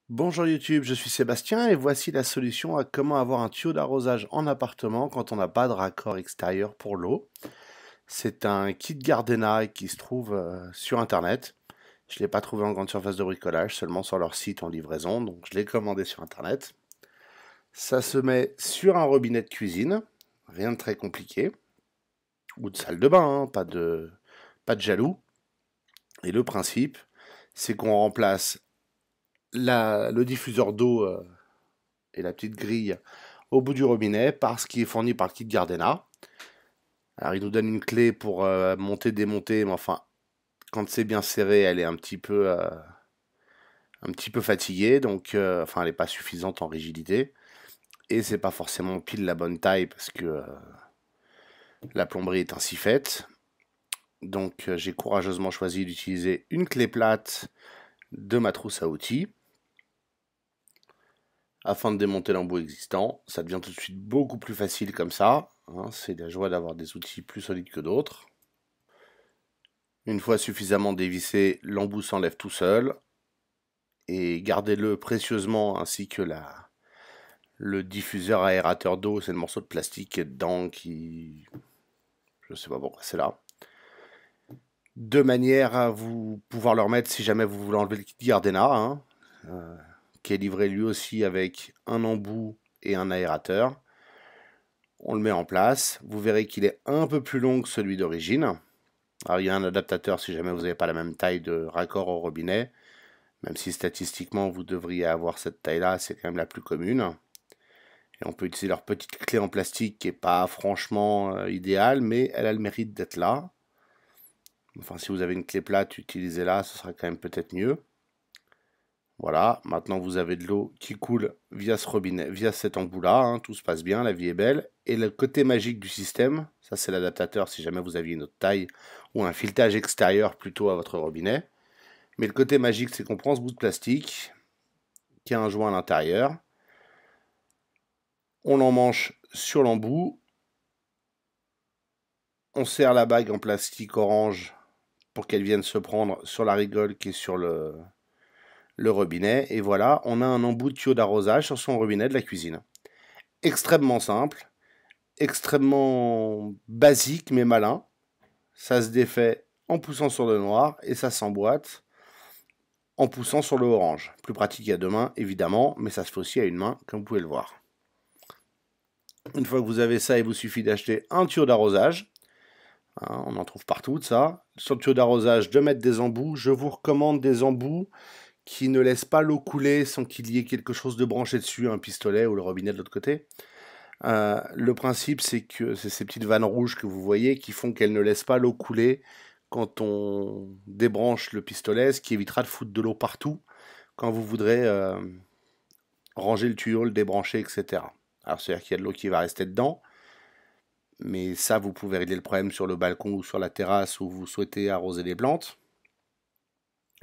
Bonjour YouTube, je suis Sébastien et voici la solution à comment avoir un tuyau d'arrosage en appartement quand on n'a pas de raccord extérieur pour l'eau. C'est un kit Gardena qui se trouve sur internet. Je ne l'ai pas trouvé en grande surface de bricolage, seulement sur leur site en livraison, donc je l'ai commandé sur internet. Ça se met sur un robinet de cuisine, rien de très compliqué, ou de salle de bain, hein, pas de jaloux. Et le principe, c'est qu'on remplace le diffuseur d'eau et la petite grille au bout du robinet par ce qui est fourni par le kit Gardena. Alors il nous donne une clé pour monter, démonter, mais enfin, quand c'est bien serré, elle est un petit peu fatiguée, donc enfin elle n'est pas suffisante en rigidité. Et c'est pas forcément pile la bonne taille parce que la plomberie est ainsi faite. Donc j'ai courageusement choisi d'utiliser une clé plate de ma trousse à outils afin de démonter l'embout existant. Ça devient tout de suite beaucoup plus facile comme ça, hein. C'est la joie d'avoir des outils plus solides que d'autres. Une fois suffisamment dévissé, l'embout s'enlève tout seul. Et gardez-le précieusement ainsi que le diffuseur aérateur d'eau, c'est le morceau de plastique qui est dedans qui... Je sais pas pourquoi c'est là. De manière à vous pouvoir le remettre si jamais vous voulez enlever le kit Gardena, hein, qui est livré lui aussi avec un embout et un aérateur. On le met en place. Vous verrez qu'il est un peu plus long que celui d'origine. Alors il y a un adaptateur si jamais vous n'avez pas la même taille de raccord au robinet. Même si statistiquement vous devriez avoir cette taille-là, c'est quand même la plus commune. Et on peut utiliser leur petite clé en plastique qui n'est pas franchement idéale, mais elle a le mérite d'être là. Enfin, si vous avez une clé plate, utilisez-la, ce sera quand même peut-être mieux. Voilà, maintenant vous avez de l'eau qui coule via ce robinet, via cet embout-là, hein, tout se passe bien, la vie est belle. Et le côté magique du système, ça c'est l'adaptateur si jamais vous aviez une autre taille, ou un filetage extérieur plutôt à votre robinet. Mais le côté magique, c'est qu'on prend ce bout de plastique, qui a un joint à l'intérieur, on l'emmanche sur l'embout, on serre la bague en plastique orange pour qu'elle vienne se prendre sur la rigole qui est sur le robinet, et voilà, on a un embout de tuyau d'arrosage sur son robinet de la cuisine. Extrêmement simple, extrêmement basique mais malin. Ça se défait en poussant sur le noir et ça s'emboîte en poussant sur le orange. Plus pratique à deux mains évidemment, mais ça se fait aussi à une main comme vous pouvez le voir. Une fois que vous avez ça, il vous suffit d'acheter un tuyau d'arrosage. Hein, on en trouve partout de ça. Sur le tuyau d'arrosage, de mettre des embouts. Je vous recommande des embouts qui ne laissent pas l'eau couler sans qu'il y ait quelque chose de branché dessus, un pistolet ou le robinet de l'autre côté. Le principe, c'est que c'est ces petites vannes rouges que vous voyez qui font qu'elles ne laissent pas l'eau couler quand on débranche le pistolet, ce qui évitera de foutre de l'eau partout quand vous voudrez ranger le tuyau, le débrancher, etc. Alors c'est-à-dire qu'il y a de l'eau qui va rester dedans, mais ça vous pouvez régler le problème sur le balcon ou sur la terrasse où vous souhaitez arroser les plantes.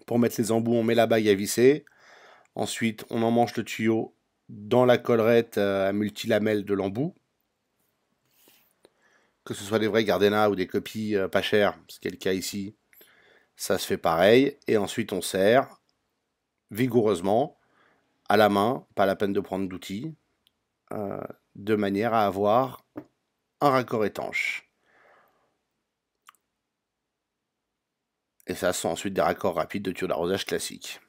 Pour mettre les embouts, on met la bague à visser. Ensuite, on emmanche le tuyau dans la collerette à multilamelles de l'embout. Que ce soit des vrais Gardena ou des copies pas chères, ce qui est le cas ici, ça se fait pareil. Et ensuite, on serre vigoureusement à la main, pas la peine de prendre d'outils, de manière à avoir un raccord étanche. Et ça, ce sont ensuite des raccords rapides de tuyaux d'arrosage classiques.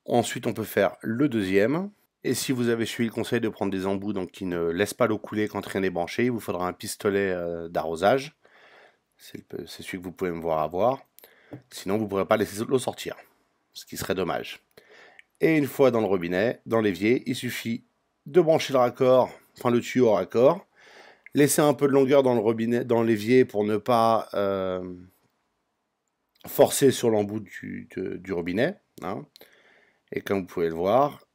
Ensuite, on peut faire le deuxième. Et si vous avez suivi le conseil de prendre des embouts donc qui ne laissent pas l'eau couler quand rien n'est branché, il vous faudra un pistolet d'arrosage. C'est celui que vous pouvez me voir avoir. Sinon, vous ne pourrez pas laisser l'eau sortir, ce qui serait dommage. Et une fois dans le robinet, dans l'évier, il suffit de brancher le raccord, enfin le tuyau au raccord, laisser un peu de longueur dans le robinet, dans l'évier pour ne pas forcer sur l'embout du robinet. Hein. Et comme vous pouvez le voir,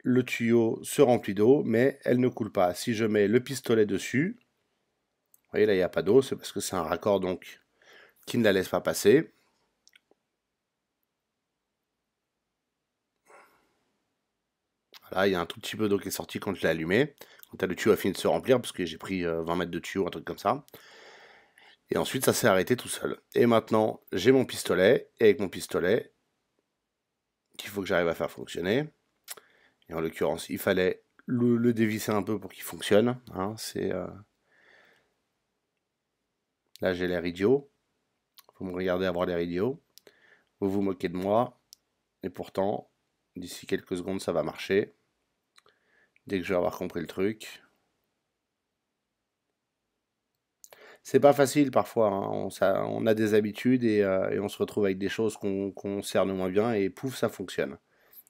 le tuyau se remplit d'eau, mais elle ne coule pas. Si je mets le pistolet dessus, vous voyez là il n'y a pas d'eau, c'est parce que c'est un raccord donc qui ne la laisse pas passer. Voilà, il y a un tout petit peu d'eau qui est sortie quand je l'ai allumé. Quand le tuyau a fini de se remplir, parce que j'ai pris 20 mètres de tuyau, un truc comme ça. Et ensuite, ça s'est arrêté tout seul. Et maintenant, j'ai mon pistolet, et avec mon pistolet, qu'il faut que j'arrive à faire fonctionner. Et en l'occurrence, il fallait le dévisser un peu pour qu'il fonctionne. Hein, Là, j'ai l'air idiot. Vous me regardez avoir l'air idiot. Vous vous moquez de moi. Et pourtant, d'ici quelques secondes, ça va marcher. Dès que je vais avoir compris le truc. C'est pas facile parfois. Hein. On a des habitudes et on se retrouve avec des choses qu'on cerne moins bien et pouf, ça fonctionne.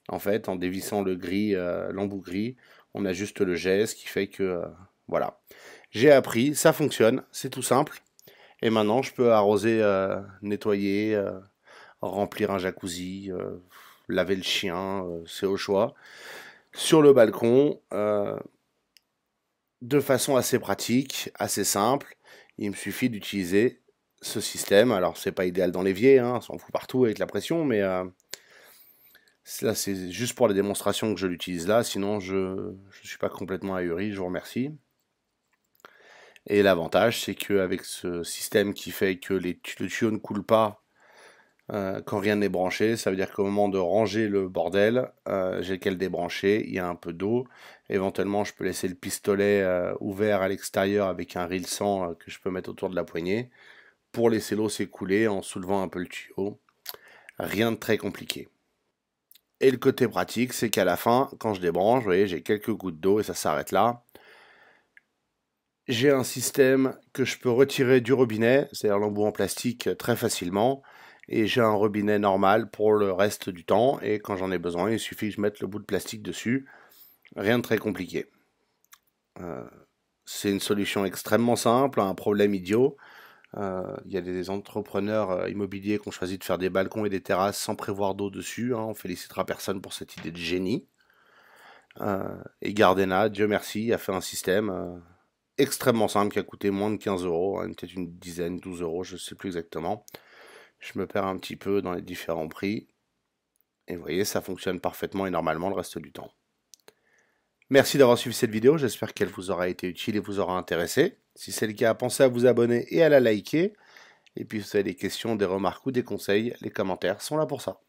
En fait, en dévissant le gris, l'embout gris, on a juste le geste qui fait que voilà. J'ai appris, ça fonctionne, c'est tout simple. Et maintenant, je peux arroser, nettoyer, remplir un jacuzzi, laver le chien, c'est au choix. Sur le balcon, de façon assez pratique, assez simple. Il me suffit d'utiliser ce système. Alors, c'est pas idéal dans l'évier, hein, on s'en fout partout avec la pression, mais là, c'est juste pour la démonstration que je l'utilise là. Sinon, je ne suis pas complètement ahuri, je vous remercie. Et l'avantage, c'est qu'avec ce système qui fait que le tuyau ne coule pas quand rien n'est branché, ça veut dire qu'au moment de ranger le bordel, j'ai qu'à le débrancher, il y a un peu d'eau. Éventuellement, je peux laisser le pistolet ouvert à l'extérieur avec un ril 100 que je peux mettre autour de la poignée pour laisser l'eau s'écouler en soulevant un peu le tuyau. Rien de très compliqué. Et le côté pratique, c'est qu'à la fin, quand je débranche, vous voyez, j'ai quelques gouttes d'eau et ça s'arrête là. J'ai un système que je peux retirer du robinet, c'est-à-dire l'embout en plastique, très facilement. Et j'ai un robinet normal pour le reste du temps. Et quand j'en ai besoin, il suffit que je mette le bout de plastique dessus. Rien de très compliqué. C'est une solution extrêmement simple à un problème idiot. Il y a des entrepreneurs immobiliers qui ont choisi de faire des balcons et des terrasses sans prévoir d'eau dessus. Hein. On félicitera personne pour cette idée de génie. Et Gardena, Dieu merci, a fait un système extrêmement simple qui a coûté moins de 15 euros, hein, peut-être une dizaine, 12 euros, je ne sais plus exactement. Je me perds un petit peu dans les différents prix. Et vous voyez, ça fonctionne parfaitement et normalement le reste du temps. Merci d'avoir suivi cette vidéo, j'espère qu'elle vous aura été utile et vous aura intéressé. Si c'est le cas, pensez à vous abonner et à la liker. Et puis si vous avez des questions, des remarques ou des conseils, les commentaires sont là pour ça.